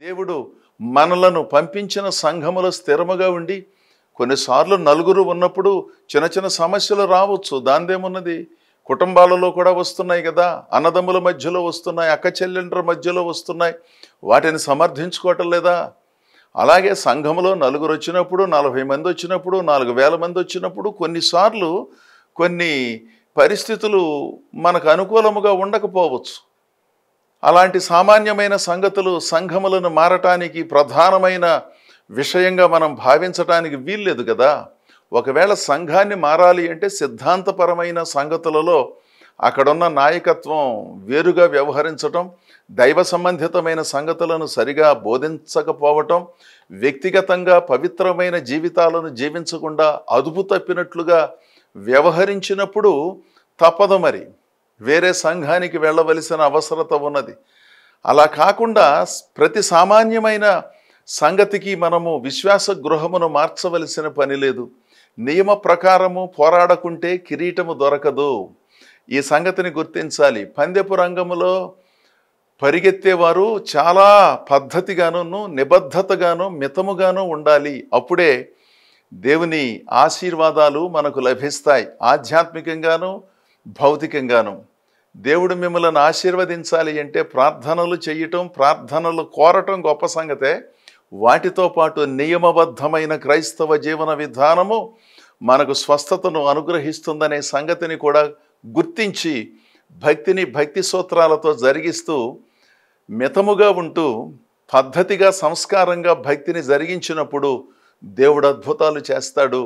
దేవుడు మనలను పంపించిన సంఘములో స్థిరముగా ఉండి కొన్నిసార్లు నలుగురు ఉన్నప్పుడు చిన్న చిన్న సమస్యలు రావచ్చు, దాందేమున్నది. కుటుంబాలలో కూడా వస్తున్నాయి కదా, అన్నదమ్ముల మధ్యలో వస్తున్నాయి, అక్క చెల్లెండ్ర మధ్యలో వస్తున్నాయి, వాటిని సమర్థించుకోవటం లేదా? అలాగే సంఘములో నలుగురు వచ్చినప్పుడు, 40 మంది వచ్చినప్పుడు, 4000 మంది వచ్చినప్పుడు కొన్నిసార్లు కొన్ని పరిస్థితులు మనకు అనుకూలముగా ఉండకపోవచ్చు. అలాంటి సామాన్యమైన సంగతులు సంఘములను మారటానికి ప్రధానమైన విషయంగా మనం భావించటానికి వీల్లేదు కదా. ఒకవేళ సంఘాన్ని మారాలి అంటే సిద్ధాంతపరమైన సంగతులలో అక్కడున్న నాయకత్వం వేరుగా వ్యవహరించటం, దైవ సంబంధితమైన సంగతులను సరిగా బోధించకపోవటం, వ్యక్తిగతంగా పవిత్రమైన జీవితాలను జీవించకుండా అదుపు తప్పినట్లుగా వ్యవహరించినప్పుడు తప్పదు, మరి వేరే సంఘానికి వెళ్ళవలసిన అవసరత ఉన్నది. అలా కాకుండా ప్రతి సామాన్యమైన సంగతికి మనము విశ్వాస గృహమును మార్చవలసిన పని లేదు. నియమ ప్రకారము పోరాడకుంటే కిరీటము దొరకదు. ఈ సంగతిని గుర్తించాలి. పందెపు రంగములో పరిగెత్తేవారు చాలా పద్ధతిగాను నిబద్ధతగాను మితముగాను ఉండాలి. అప్పుడే దేవుని ఆశీర్వాదాలు మనకు లభిస్తాయి, ఆధ్యాత్మికంగాను భౌతికంగాను. దేవుడు మిమ్మల్ని ఆశీర్వదించాలి అంటే ప్రార్థనలు చేయటం, ప్రార్థనలు కోరటం గొప్ప సంగతే. వాటితో పాటు నియమబద్ధమైన క్రైస్తవ జీవన విధానము మనకు స్వస్థతను అనుగ్రహిస్తుందనే సంగతిని కూడా గుర్తించి భక్తిని భక్తి సూత్రాలతో జరిగిస్తూ మితముగా ఉంటూ పద్ధతిగా సంస్కారంగా భక్తిని జరిగించినప్పుడు దేవుడు అద్భుతాలు చేస్తాడు.